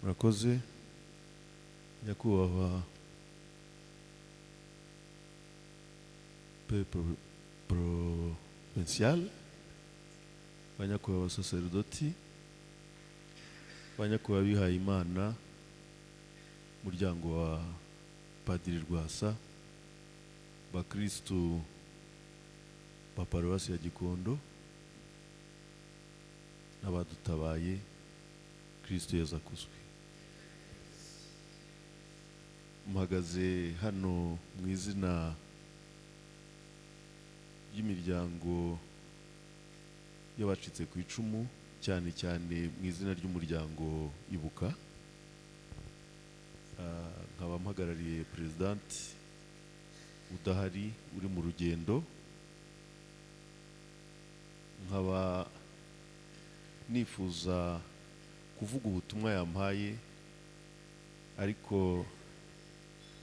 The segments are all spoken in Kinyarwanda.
murakoze nyakubahwa provincial, banyakubahwa abasaserdoti, banyakubahwa abihaye Imana, muryango wa Padiri Rwasa, bakristu ba paruwasi ya Gikondo n'abadutabaye, Kristo Yezu akuzwe. Mpagaze hano mu izina y'imiryango y'abacitse ku icumu, cyane cyane mu izina ry'umuryango Ibuka. Nkaba mpagarariye President udahari uri mu rugendo, nkaba nifuza kuvuga ubutumwa yampaye, ariko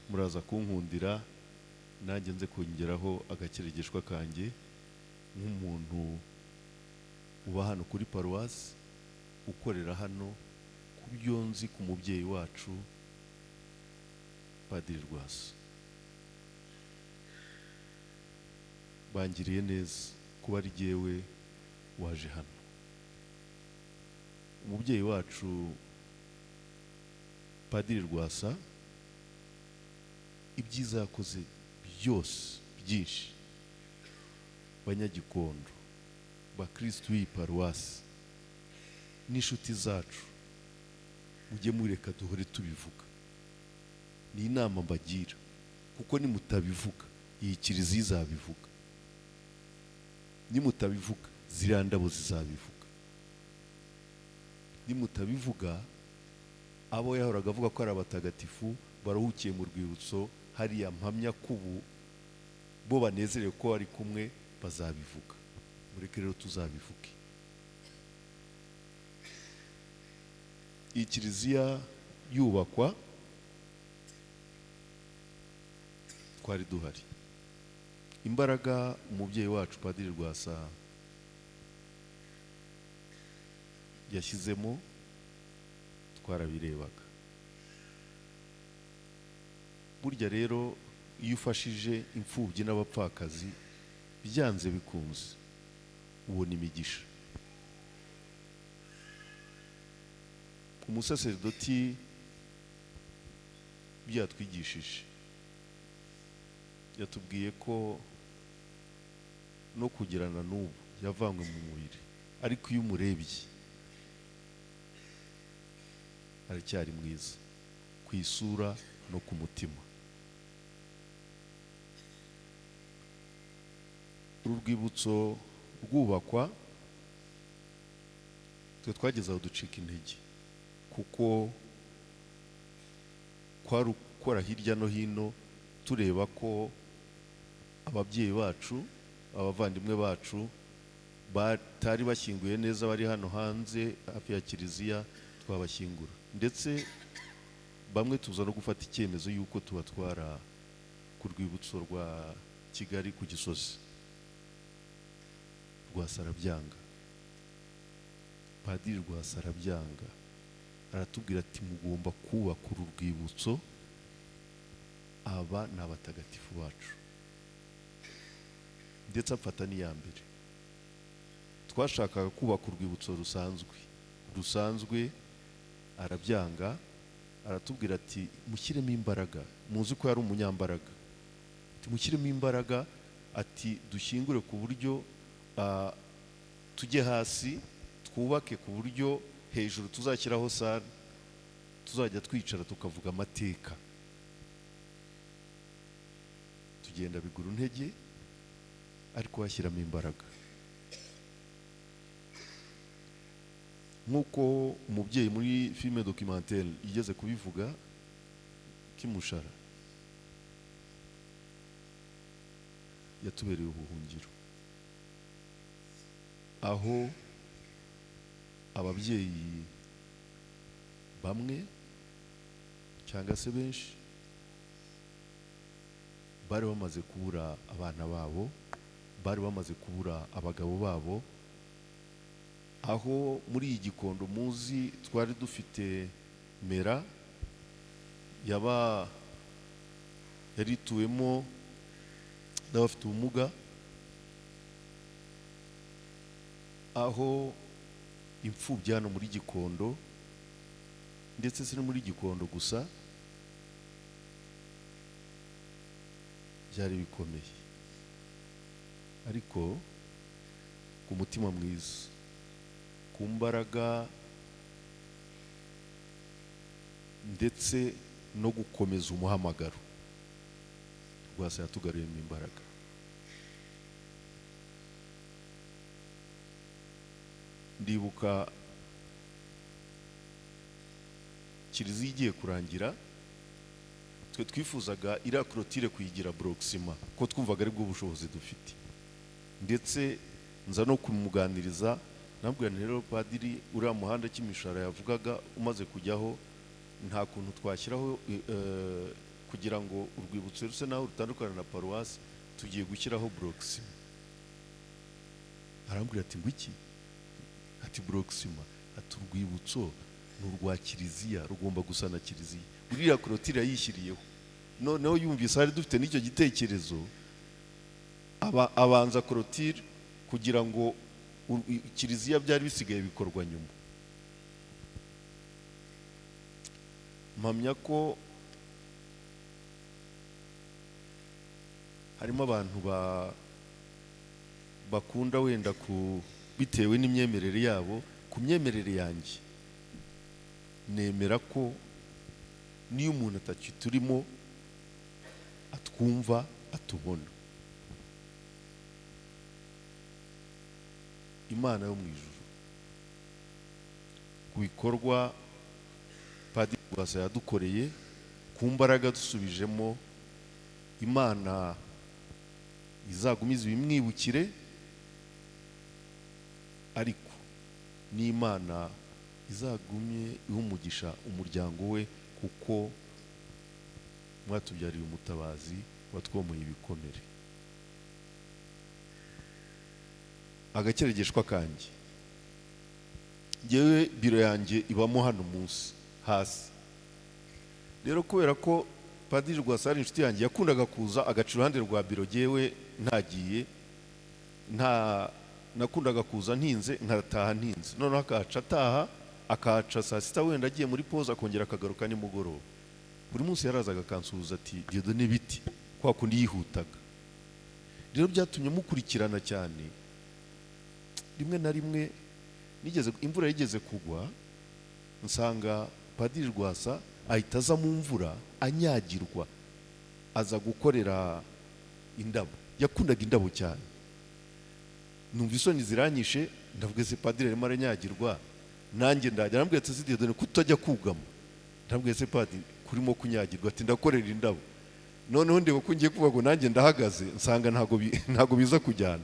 muraza kunkundira nanjye nze kongeraho agakeregeshwa kanjye nk'umuntu uba hano kuri paruwasi, ukorera hano ku byo nzi ku mubyeyi wacu Padiri Rwasa. Bangiriye neza kuba ari jyewe waje hano. Umubyeyi wacu Padiri Rwasa, ibyiza yakoze byose byinshi, banyagikondo, bakristu b'iyi paruwasi n'inshuti zacu, mujye mureka duhore tubivuga. Ni inama mbagira, kuko nimutabivuga iyi kiliziya izabivuga, nimutabivuga ziriya ndabo zizabivuga, nimutabivuga abo yahoraga avuga ko ari abatagatifu barahukiye mu rwibutso hariya mpamya kubu bo banezerewe ko bari kumwe bazabivuga. Mureke rero tuzabivuge. Iyi kiliziya yubakwa twari duhari. Imbaraga umubyeyi wacu Padiri Rwasa yashyizemo twarabirebaga. Burya rero iyo ufashije imfubyi n'abapfakazi byanze bikunze ubona imigisha. Umusaserdoti byatwigishije, yatubwiye ko no kugirana n'ubu yavanywe mu mubiri, ariko iyo umurebye aracyari mwiza ku isura no ku mutima. Uru rwibutso rwubakwa twe twageze aho ducika intege, kuko kwari ukora hirya no hino tureba ko ababyeyi bacu, abavandimwe bacu batari bashyinguye neza, bari hano hanze hafi ya kiliziya, twabashyingura. Ndetse bamwe tuza no gufata icyemezo y'uko tubatwara ku rwibutso rwa Kigali ku Gisozi. Rwasa arabyanga, Padiri Rwasa arabyanga, aratubwira ati mugomba kubaka uru rwibutso, aba ni abatagatifu bacu. Ndetse afata n'iya mbere. Twashakaga kubaka urwibutso rusanzwe, arabyanga, aratubwira ati mushyiremo imbaraga, muzi ko yari umunyambaraga, ati mushyiremo imbaraga, ati dushyingure ku buryo tujye hasi, twubake ku buryo hejuru tuzashyiraho sare, tuzajya twicara tukavuga amateka. Tugenda bigura intege, ariko washyiramo imbaraga. Nk'uko umubyeyi muri filime documentaire yigeze kubivuga, Kimushara yatubereye ubuhungiro, aho ababyeyi bamwe cyangwa se benshi bari bamaze kubura abana babo, bari bamaze kubura abagabo babo, aho muri iyi Gikondo muzi twari dufite mera yarituwemo n'abafite ubumuga, aho imfubyi hano muri Gikondo, ndetse si no muri Gikondo gusa, byari bikomeye, ariko ku mutima mwiza, ku mbaraga ndetse no gukomeza umuhamagaro, Rwasa yatugaruyemo imbaraga. Ndibuka kiliziya igiye kurangira, twe twifuzaga iriya clôture kuyigira bloc-ciment, ko twumvaga ari bwo bushobozi dufite, ndetse nza no kumuganiriza, nabwira nti rero padiri, uriya muhanda Kimishara yavugaga umaze kujyaho, nta kuntu twashyiraho kugira ngo urwibutso ruse naho rutandukana na paruwasi, tugiye gushyiraho bloc-ciment. Arambwira ati ngo iki? Ati bloc-ciment, ati urwibutso ni urwa kiliziya, rugomba gusa na kiliziya. Uriya clôture yayishyiriyeho, noneho yumvise hari dufite n'icyo gitekerezo, abanza clôture kugira ngo kiliziya byari bisigaye bikorwa nyuma. Mpamya ko harimo abantu bakunda wenda bitewe n'imyemerere yabo. Ku myemerere yanjye nemera ko niyo umuntu atakiturimo atwumva, atubona, Imana yo mu ijuru, ku bikorwa Padiri Rwasa yadukoreye, ku mbaraga dusubijemo, Imana izagumiza ibimwibukire, ariko n'Imana izagumye iha umugisha umuryango we, kuko mwatubyariye umutabazi watwomoye ibikomere. Agakeregeshwa kanjye, ngewe biro yanjye ibamo hano munsi hasi. Rero kubera ko Padiri Rwasa ari inshuti yanjye, yakundaga kuza agaca iruhande rwa biro, ngewe ntagiye, nakundaga kuza ntinze, nkataha ntinze, noneho akahaca ataha, akahaca saa sita wenda agiye muri pause, akongera akagaruka nimugoroba. Buri munsi yarazaga akansuhuza ati Dieudonné biti, kwa kundi yihutaga. Rero byatumye mukurikirana cyane. Rimwe na rimwe imvura yigeze kugwa, nsanga Padiri Rwasa ahita aza mu mvura anyagirwa, aza gukorera indabo. Yakundaga indabo cyane. Numva isoni ziranyishe, ndavuga se Padiri arimo aranyagirwa, nanjye ndajya. Arambwira ati Dieudonné, kutajya kugama? Ndambwira se Padiri, kurimo kunyagirwa? Ati ndakorera indabo. Noneho ndeba ko ngiye kuvuga ngo nanjye ndahagaze, nsanga ntago biza kujyana.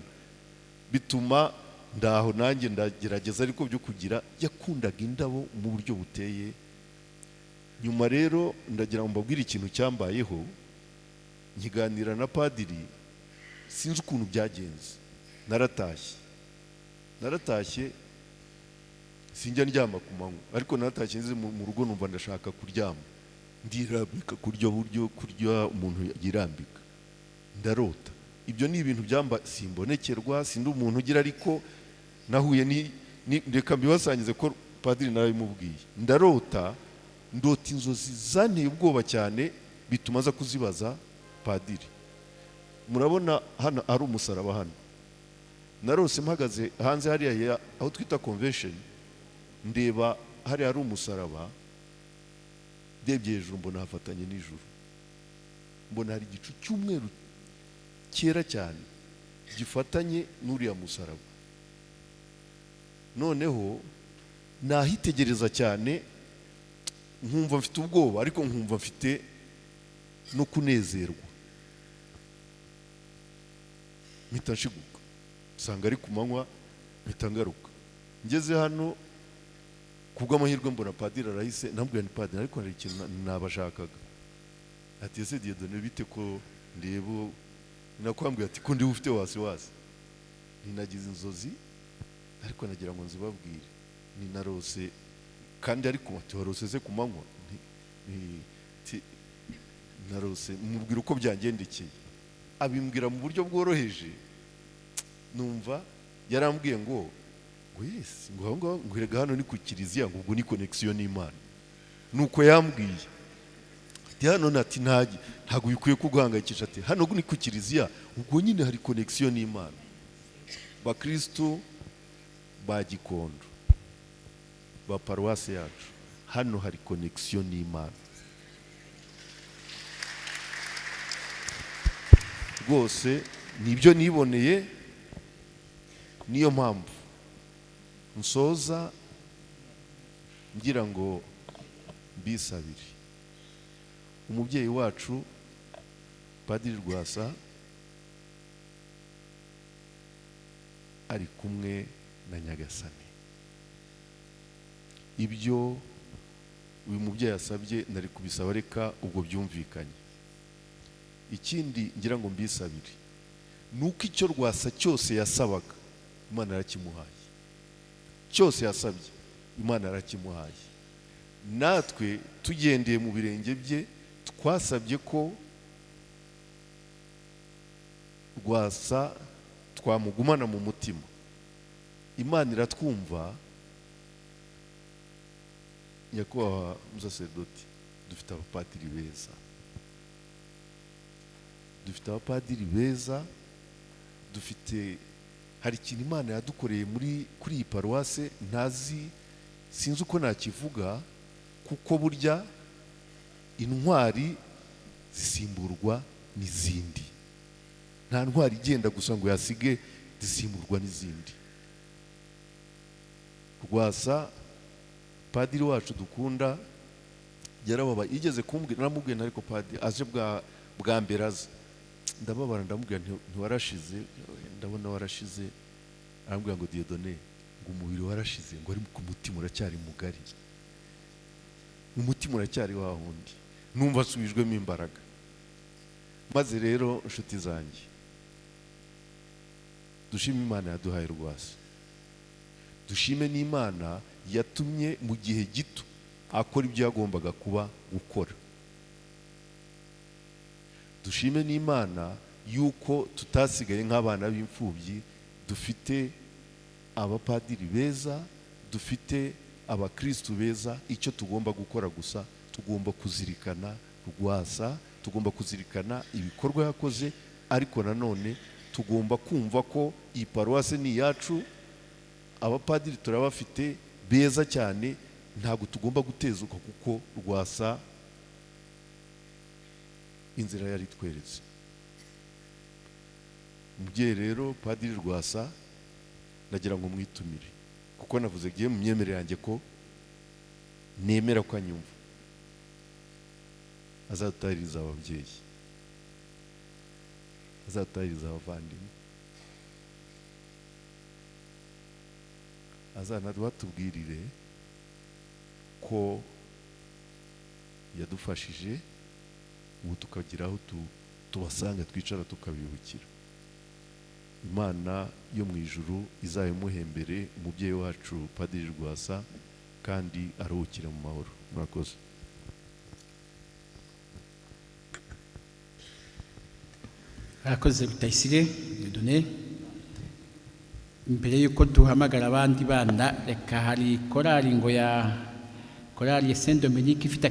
Bituma ndaho nanjye ndagerageza ariko byo kugira. Yakundaga indabo mu buryo buteye. Nyuma rero ndagira ngo mbabwire ikintu cyambayeho, nkiganira na Padiri, sinzi ukuntu byagenze. Naratashye sinjya ndyama ku manywa, ariko naratashye nzi mu rugo numva ndashaka kuryama, ndirambika kurya umuntu yirambika, ndarota. Ibyo ni ibintu simbonekerwa, sindi umuntu ugira, ariko nahuye reka mbibasangize ko Padiri narabimubwiye. Ndota inzozi zanteye ubwoba cyane, bituma aza kuzibaza Padiri. Murabona hano ari umusaraba hano, narose mpagaze hanze hariya aho twita convention, ndeba hariya ari umusaraba, ndebye hejuru mbona hafatanye n'ijuru, mbona hari igicu cy'umweru cyera cyane gifatanye n'uriya musaraba. Noneho nahitegereza cyane, nkumva mfite ubwoba, ariko nkumva mfite no kunezerwa. Mpita nshiguka, nsanga ari ku manywa, mpita ngaruka. Ngeze hano kubw'amahirwe mbona Padiri arahise. Nambwira ni Padiri, ariko hari ikintu nabashakaga. Ati ese Dieudonné bite ko ndebo? Nakwambwiye ati ko ndi ufite wasi. Ninagize inzozi, ariko nagira ngo nzibabwire. Ninarose kandi ariko warose se ku manywa narose mubwira uko byangendekeye, abimbwira mu buryo bworoheje, numva yarambwiye ngo yes, ngo aho ngaho ngwirega hano ni ku kiliziya, ngo ubwo ni connection n'Imana. Nuko yambwiye ati hano nati ntago bikwiye kuguhangayikisha, ati hano ni ku kiliziya, ubwo nyine hari connection n'Imana. Bakristo ba Gikondo, ba paruwasi yacu, hano hari connection n'Imana rwose. Nibyo niboneye, niyo mpamvu nsoza ngira ngo mbisabire umubyeyi wacu Padiri Rwasa ari kumwe na Nyagasani. Ibyo uyu mubyeyi asabye nari kubisaba, reka ubwo byumvikanye. Ikindi ngira ngo mbisabire nuko icyo Rwasa cyose yasabaga Imana yarakimuhaye, cyose yasabye Imana yarakimuhaye. Natwe tugendeye mu birenge bye twasabye ko Rwasa twamugumana mu mutima. Imana iratwumva. Nyakubahwa Musaseredoti, dufite abapadiri beza, dufite abapadiri beza, dufite, hari ikintu Imana yadukoreye kuri iyi paruwase ntazi, sinzi uko nakivuga, kuko burya intwari zisimburwa n'izindi. Nta ntwari igenda gusa ngo yasige, zisimburwa n'izindi. Rwasa padiri wacu dukunda yarababa igeze kumbwira, naramubwiye ariko padiri aje bwa mbere aza, ndababara ndamubwira ntiwarashize, ndabona warashize. Arambwira ngo Dieudonné, ngo umubiri warashize, ngo ari ku mutima uracyari mugari, umutima uracyari wa wundi. Numva asubijwemo imbaraga. Maze rero inshuti zanjye, dushime Imana yaduhaye Rwasa, dushime n'Imana yatumye mu gihe gito akora ibyo yagombaga kuba gukora. Dushime n'Imana yuko tutasigaye nk'abana b'imfubyi, dufite abapadiri beza, dufite abakristu beza. Icyo tugomba gukora gusa, tugomba kuzirikana Rwasa, tugomba kuzirikana ibikorwa yakoze, ariko nanone tugomba kumva ko iyi paruwase ni iyacu. Abapadiri turabafite beza cyane, ntabwo tugomba gutezuka kuko Rwasa inzira yari tweretse. Umubyeyi rero Padiri Rwasa nagira ngo mwitumire, kuko navuze giye mu myemerere yanjye ko nemera ko anyumva. Azatahiriza ababyeyi, azatahiriza abavandimwe, azanatubwirire ko yadufashije, ubu tukagira aho tubasanga twicara tukabibukira. Imana yo mu ijuru izayimuhembere umubyeyi wacu Padiri Rwasa, kandi aruhukire mu mahoro. Murakoze. Arakoze Rutayisire Dieudonné. Mbere yuko duhamagara abandi bana, reka hari korali ngo ya korali ya Saint Dominique ifite